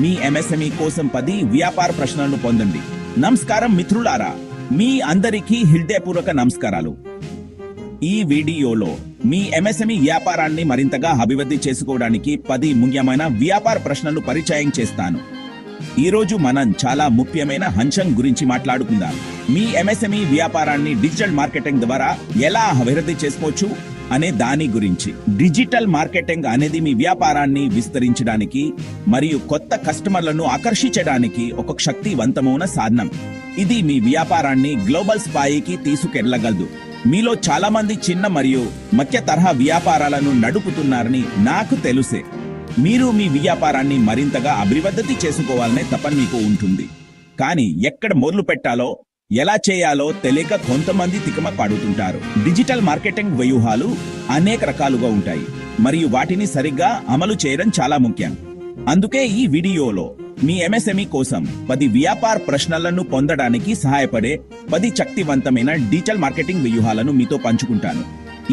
మీ MSME కోసం 10 వ్యాపార ప్రశ్నలను పొందండి. నమస్కారం మిత్రులారా, మీ అందరికీ హృదయపూర్వక నమస్కారాలు. ఈ వీడియోలో మీ ఎంఎస్ఎంఈ వ్యాపారాన్ని మరింతగా అభివృద్ధి చేసుకోవడానికి 10 ముఖ్యమైన వ్యాపార ప్రశ్నలు పరిచయం చేస్తాను. ఈ రోజు మనం చాలా ముఖ్యమైన అంశం గురించి మాట్లాడుకుందాం. మీ ఎంఎస్ఎంఈ వ్యాపారాన్ని డిజిటల్ మార్కెటింగ్ ద్వారా ఎలా అభివృద్ధి చేసుకోవచ్చు అనే దాని గురించి. డిజిటల్ మార్కెటింగ్ అనేది మీ వ్యాపారాన్ని విస్తరించడానికి మరియు కొత్త కస్టమర్లను ఆకర్షించడానికి ఒక శక్తివంతమైన సాధనం. ఇది మీ వ్యాపారాన్ని గ్లోబల్ స్థాయికి తీసుకెళ్లగలదు. మీలో చాలా మంది చిన్న మరియు మధ్య తరహా వ్యాపారాలను నడుపుతున్నారని నాకు తెలుసే. మీరు మీ వ్యాపారాన్ని మరింతగా అభివృద్ధి చేసుకోవాలనే తపన మీకు ఉంటుంది. కానీ ఎక్కడ మొదలు పెట్టాలో, ఎలా చేయాలో తెలియక కొంతమంది తికమ పడుతుంటారు. డిజిటల్ మార్కెటింగ్ వ్యూహాలు అనేక రకాలుగా ఉంటాయి మరియు వాటిని సరిగ్గా అమలు చేయడం చాలా ముఖ్యం. అందుకే ఈ వీడియోలో మీ ఎంఎస్ఎంఈ కోసం 10 వ్యాపార ప్రశ్నలను పొందడానికి సహాయపడే 10 శక్తివంతమైన డిజిటల్ మార్కెటింగ్ వ్యూహాలను మీతో పంచుకుంటాను.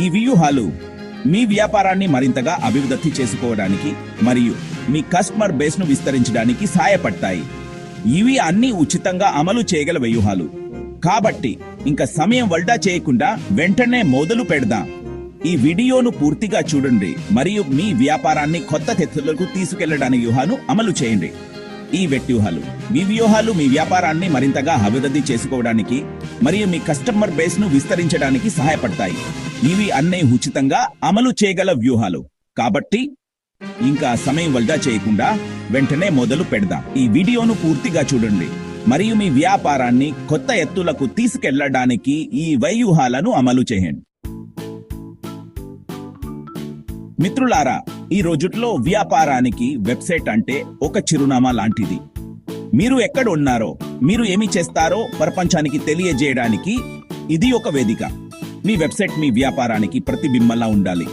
ఈ వ్యూహాలు మీ వ్యాపారాన్ని మరింతగా అభివృద్ధి చేసుకోవడానికి మరియు మీ కస్టమర్ బేస్ ను విస్తరించడానికి సహాయపడతాయి. ఇవి అన్ని ఉచితంగా అమలు చేయగల వ్యూహాలు. కాబట్టి ఇంకా సమయం వృధా చేయకుండా వెంటనే మొదలు పెడదాం. ఈ వీడియోను పూర్తిగా చూడండి మరియు మీ వ్యాపారాన్ని కొత్త ఎత్తులకు తీసుకెళ్లడానికి వ్యూహాలను అమలు చేయండి. ఈ వ్యూహాలు మీ వ్యాపారాన్ని మరింతగా అభివృద్ధి చేసుకోవడానికి మరియు మీ కస్టమర్ బేస్ ను విస్తరించడానికి సహాయపడతాయి. ఇవి అన్నీ ఉచితంగా అమలు చేయగల వ్యూహాలు. కాబట్టి ఇంకా సమయం వృధా చేయకుండా వెంటనే మొదలు పెడదాం. ఈ వీడియోను పూర్తిగా చూడండి మరియు మీ వ్యాపారాన్ని కొత్త ఎత్తులకు తీసుకెళ్లడానికి ఈ వ్యూహాలను అమలు చేయండి. మిత్రులారా, ఈ రోజుల్లో వ్యాపారానికి వెబ్సైట్ అంటే ఒక చిరునామా లాంటిది. మీరు ఎక్కడ ఉన్నారో, మీరు ఏమి చేస్తారో ప్రపంచానికి తెలియజేయడానికి ఇది ఒక వేదిక. మీ వెబ్సైట్ మీ వ్యాపారానికి ప్రతిబింబంలా ఉండాలి.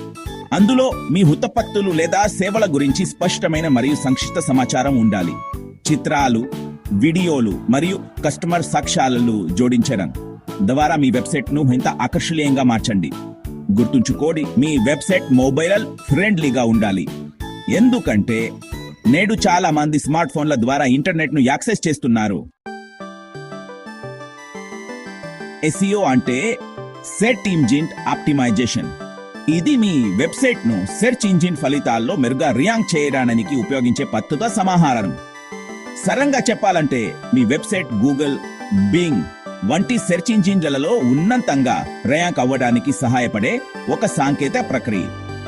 అందులో మీ ఉత్పత్తులు లేదా సేవల గురించి స్పష్టమైన మరియు సంక్షిప్త సమాచారం ఉండాలి. చిత్రాలు, వీడియోలు మరియు కస్టమర్ సాక్ష్యాలను జోడించడం ద్వారా మీ వెబ్సైట్ ను ఇంత ఆకర్షణీయంగా మార్చండి. గుర్తుంచుకోండి, మీ వెబ్సైట్ మొబైల్ ఫ్రెండ్లీగా ఉండాలి. ఎందుకంటే నేడు చాలా మంది స్మార్ట్ ఫోన్ల ద్వారా ఇంటర్నెట్ ను యాక్సెస్ చేస్తున్నారు. ఎస్ఈఓ అంటే సెర్చ్ ఇంజిన్ ఆప్టిమైజేషన్. ఇది మీ వెబ్సైట్ ను సెర్చ్ ఇంజిన్ ఫలితాల్లో మెరుగ్గా ర్యాంక్ చేయడానికి ఉపయోగించే పద్ధతుల సమాహారం. సరళంగా చెప్పాలంటే మీ వెబ్సైట్ గూగుల్, బింగ్ వంటి సెర్చ్ ఇంజిన్లలో ఉన్నతంగా ర్యాంక్ అవ్వడానికి సహాయపడే ఒక సాంకేతిక ప్రక్రియ.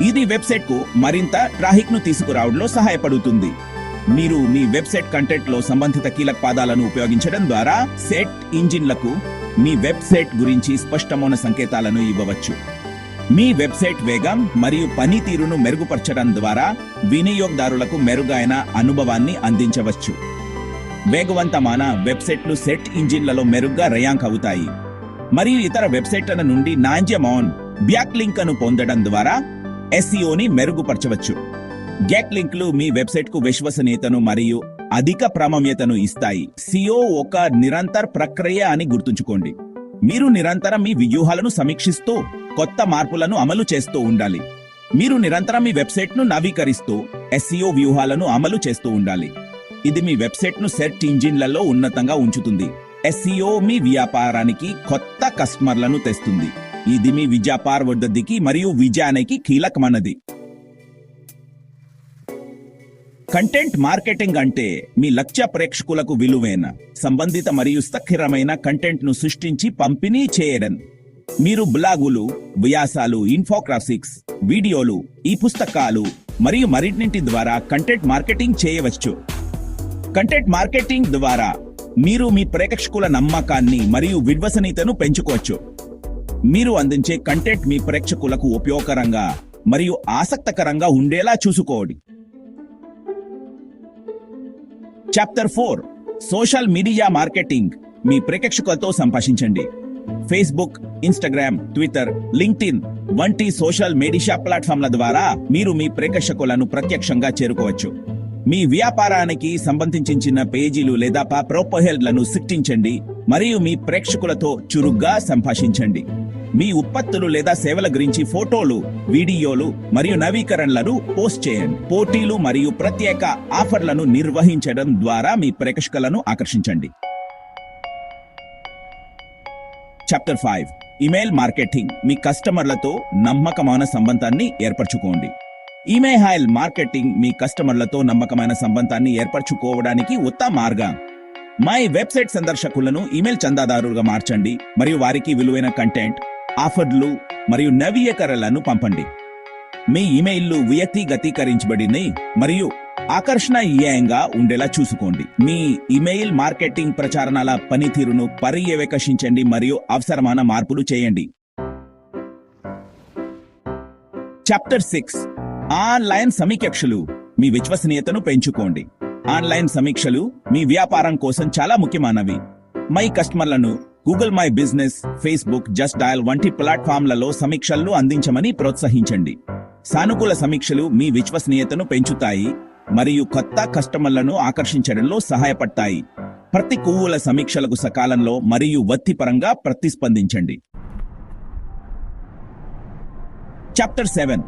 ఇది వెబ్సైట్ కు మరింత ట్రాఫిక్ ను తీసుకురావడంలో సహాయపడుతుంది. మీరు మీ వెబ్సైట్ కంటెంట్ లో సంబంధిత కీలక పదాలను ఉపయోగించడం ద్వారా సెర్చ్ ఇంజిన్లకు మీ వెబ్సైట్ గురించి స్పష్టమైన సంకేతాలను ఇవ్వవచ్చు. మీ వెబ్సైట్ వేగం మరియు పనితీరును మెరుగుపరచడం ద్వారా వినియోగదారులకు మెరుగైన అనుభవాన్ని అందించవచ్చు. వేగవంతమైన వెబ్సైట్లు సెర్చ్ ఇంజిన్లలో మెరుగ్గా ర్యాంక్ అవుతాయి మరియు ఇతర వెబ్సైట్ల నుండి నాణ్యమైన బ్యాక్ లింక్లను పొందడం ద్వారా ఎస్ఈఓని మెరుగుపరచవచ్చు. బ్యాక్ లింక్లు మీ వెబ్సైట్ కు విశ్వసనీయతను మరియు అధిక ప్రామాణ్యతను ఇస్తాయి. సిఓ ఒక నిరంతర ప్రక్రియ అని గుర్తుంచుకోండి. మీరు నిరంతరం మీ వ్యూహాలను సమీక్షిస్తూ కొత్త మార్పులను అమలు చేస్తూ ఉండాలి. మీరు నిరంతరం మీ వెబ్సైట్ ను నవీకరిస్తూ ఎస్ఈఓ వ్యూహాలను అమలు చేస్తూ ఉండాలి. ఇది మీ వెబ్సైట్ ను సెర్చ్ ఇంజిన్లలో ఉన్నతంగా ఉంచుతుంది. ఎస్ఈఓ మీ వ్యాపారానికి కొత్త కస్టమర్లను తెస్తుంది. ఇది మీ వ్యాపార వృద్ధికి మరియు విజయానికి కీలకమైనది. కంటెంట్ మార్కెటింగ్ అంటే మీ లక్ష్య ప్రేక్షకులకు విలువైన, సంబంధిత మరియు స్థిరమైన కంటెంట్ ను సృష్టించి పంపిణీ చేయడం. మీరు బ్లాగులు, వ్యాసాలు, ఇన్ఫోగ్రాఫిక్స్, వీడియోలు, ఈ పుస్తకాలు మరియు మరిన్నింటి ద్వారా కంటెంట్ మార్కెటింగ్ చేయవచ్చు. కంటెంట్ మార్కెటింగ్ ద్వారా మీరు మీ ప్రేక్షకుల నమ్మకాన్ని మరియు విశ్వసనీయతను పెంచుకోవచ్చు. మీరు అందించే కంటెంట్ మీ ప్రేక్షకులకు ఉపయోగకరంగా మరియు ఆసక్తికరంగా ఉండేలా చూసుకోండి. Chapter 4 social media marketing. మీ ప్రేక్షకులతో సంభాషించండి. ఫేస్బుక్, ఇన్స్టాగ్రామ్, ట్విట్టర్, లింక్డ్ఇన్ వంటి సోషల్ మీడియా ప్లాట్ఫామ్ల ద్వారా మీరు మీ ప్రేక్షకులను ప్రత్యక్షంగా చేరుకోవచ్చు. మీ వ్యాపారానికి సంబంధించిన పేజీలు లేదా ప్రొపోజల్లను సృష్టించండి మరియు మీ ప్రేక్షకులతో చురుగ్గా సంభాషించండి. మీ ఉత్పత్తులు లేదా సేవల గురించి ఫోటోలు, వీడియోలు మరియు నవీకరణలను పోస్ట్ చేయండి. పోటీలు మరియు ప్రత్యేక ఆఫర్లను నిర్వహించడం ద్వారా మీ ప్రేక్షకులను ఆకర్షించండి. Chapter 5 email marketing. మీ కస్టమర్లతో నమ్మకమైన సంబంధాన్ని ఏర్పరచుకోండి. ఇమెయిల్ మార్కెటింగ్ మీ కస్టమర్లతో నమ్మకమైన సంబంధాన్ని ఏర్పరచుకోవడానికి ఉత్తమ మార్గం. మై వెబ్సైట్ సందర్శకులను ఇమెయిల్ చందాదారులుగా మార్చండి మరియు వారికి విలువైన కంటెంట్, ఆఫర్లు మరియు నవీకరణలను పంపండి. మీ ఇమెయిల్లు వ్యక్తిగతీకరించబడినవి మరియు ఆకర్షణీయంగా ఉండేలా చూసుకోండి. మీ ఇమెయిల్ మార్కెటింగ్ ప్రచారణల పనితీరును పర్యవేక్షించండి మరియు అవసరమైన మార్పులు చేయండి. చాప్టర్ 6 ఆన్లైన్ సమీక్షలు. మీ విశ్వసనీయతను పెంచుకోండి. ఆన్లైన్ సమీక్షలు మీ వ్యాపారం కోసం చాలా ముఖ్యమైనవి. మై కస్టమర్లను Google my business, Facebook, just dial వంటి ప్లాట్ఫామ్లలో సమీక్షలను అందించమని ప్రోత్సహించండి. సానుకూల సమీక్షలు మీ విశ్వసనీయతను పెంచుతాయి మరియు కొత్త కస్టమర్లను ఆకర్షించడంలో సహాయపడతాయి. ప్రతికూల సమీక్షలకు సకాలంలో మరియు వృత్తిపరంగా ప్రతిస్పందించండి. చాప్టర్ 7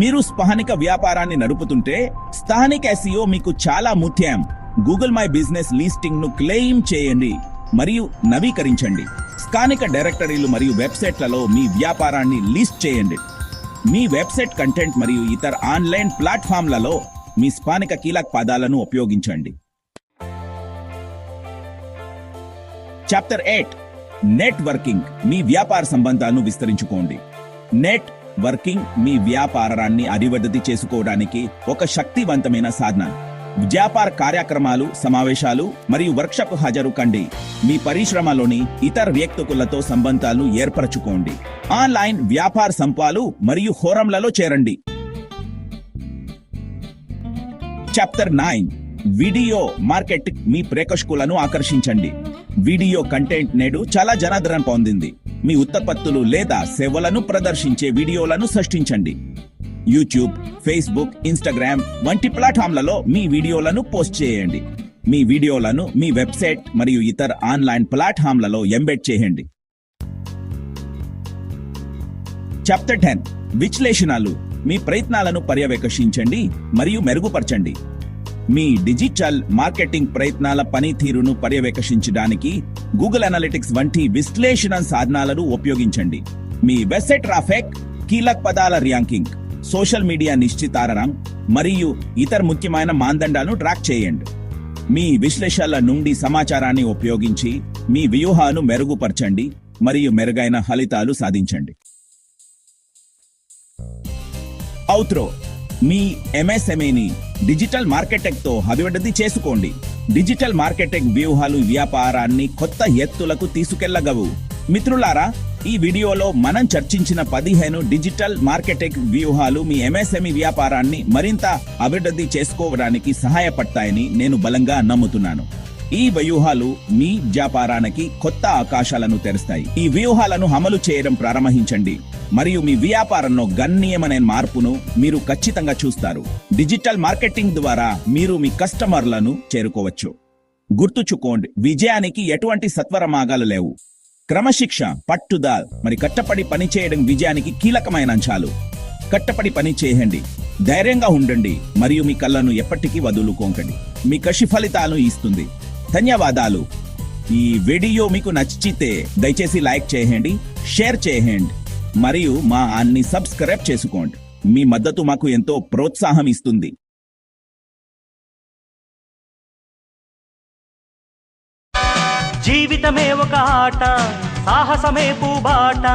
మీరు స్థానిక వ్యాపారాన్ని నడుపుతుంటే స్థానిక SEO మీకు చాలా ముఖ్యం. గూగుల్ మై బిజినెస్ లిస్టింగ్ ను క్లెయిమ్ చేయండి మరియు నవీకరించండి. స్థానిక డైరెక్టరీలు మరియు వెబ్సైట్లలో మీ వ్యాపారాన్ని లిస్ట్ చేయండి. మీ వెబ్సైట్ కంటెంట్ మరియు ఇతర ఆన్లైన్ ప్లాట్ఫామ్లలో మీ స్థానిక కీలక పదాలను ఉపయోగించండి. Chapter 8 networking. మీ వ్యాపార సంబంధాలను విస్తరించుకోండి. నెట్వర్కింగ్ మీ వ్యాపారాన్ని అభివృద్ధి చేసుకోవడానికి ఒక శక్తివంతమైన సాధనం. వ్యాపార కార్యక్రమాలు, సమావేశాలు మరియు వర్క్షాప్ హాజరు కండి. మీ పరిశ్రమలోని ఇతర వ్యక్తులతో సంబంధాలను ఏర్పరచుకోండి. ఆన్లైన్ వ్యాపార సంపాలు మరియు ఫోరంలలో చేరండి. Chapter 9 video marketing. మీ ప్రేక్షకులను ఆకర్షించండి. వీడియో కంటెంట్ నేడు చాలా జనాదరణ పొందింది. మీ ఉత్పత్తులు లేదా సేవలను ప్రదర్శించే వీడియోలను సృష్టించండి. యూట్యూబ్, ఫేస్బుక్, ఇన్స్టాగ్రామ్ వంటి ప్లాట్ఫామ్లలో మీ వీడియోలను పోస్ట్ చేయండి. మీ వీడియోలను మీ వెబ్సైట్ మరియు ఇతర ఆన్లైన్ ప్లాట్ఫామ్లలో ఎంబెడ్ చేయండి. చాప్టర్ 10 విశ్లేషణలు. మీ ప్రయత్నాలను పర్యవేక్షించండి మరియు మెరుగుపరచండి. మీ డిజిటల్ మార్కెటింగ్ ప్రయత్నాల పనితీరును పర్యవేక్షించడానికి గూగుల్ అనాలిటిక్స్ వంటి విశ్లేషణ సాధనాలను ఉపయోగించండి. మీ వెబ్సైట్ ట్రాఫిక్, కీలక పదాల ర్యాంకింగ్, సోషల్ మీడియా నిశ్చితారం మరియు ఇతర ముఖ్యమైన మానదండాలను ట్రాక్ చేయండి. మీ విశ్లేషణల నుండి సమాచారాన్ని ఉపయోగించి మీ వ్యూహాన్ని మెరుగుపరచండి మరియు మెరుగైన ఫలితాలు సాధించండి. అవుట్రో. మీ MSMEని డిజిటల్ మార్కెటింగ్ తో అభివృద్ధి చేసుకోండి. డిజిటల్ మార్కెటింగ్ వ్యూహాలు వ్యాపారాన్ని కొత్త ఎత్తులకు తీసుకెళ్లగలవు. మిత్రులారా, ఈ వీడియోలో మనం చర్చించిన 15 డిజిటల్ మార్కెటింగ్ వ్యూహాలు మీ MSME వ్యాపారాన్ని మరింత అభివృద్ధి చేసుకోవడానికి సహాయపడతాయని నేను బలంగా నమ్ముతున్నాను. ఈ వ్యూహాలు మీ వ్యాపారానికి కొత్త అవకాశాలను తెరుస్తాయి. ఈ వ్యూహాలను అమలు చేయడం ప్రారంభించండి మరియు మీ వ్యాపారంలో గణనీయమైన మార్పును మీరు ఖచ్చితంగా చూస్తారు. డిజిటల్ మార్కెటింగ్ ద్వారా మీరు మీ కస్టమర్లను చేరుకోవచ్చు. గుర్తుంచుకోండి, విజయానికి ఎటువంటి సత్వర మార్గాలు లేవు. క్రమశిక్షణ, పట్టుదల మరి కట్టపడి పనిచేయడం విజయానికి కీలకమైన అంశాలు. కట్టపడి పని చేయండి, ధైర్యంగా ఉండండి మరియు మీ కళ్ళను ఎప్పటికీ వదులుకోకండి. మీ కృషి ఫలితాలను ఇస్తుంది. ధన్యవాదాలు. ఈ వీడియో మీకు నచ్చితే దయచేసి లైక్ చేయండి, షేర్ చేయండి మరియు మా అన్ని సబ్స్క్రైబ్ చేసుకోండి. మీ మద్దతు మాకు ఎంతో ప్రోత్సాహం ఇస్తుంది. జీవితమే ఒక ఆట, సాహసమే పూబాట.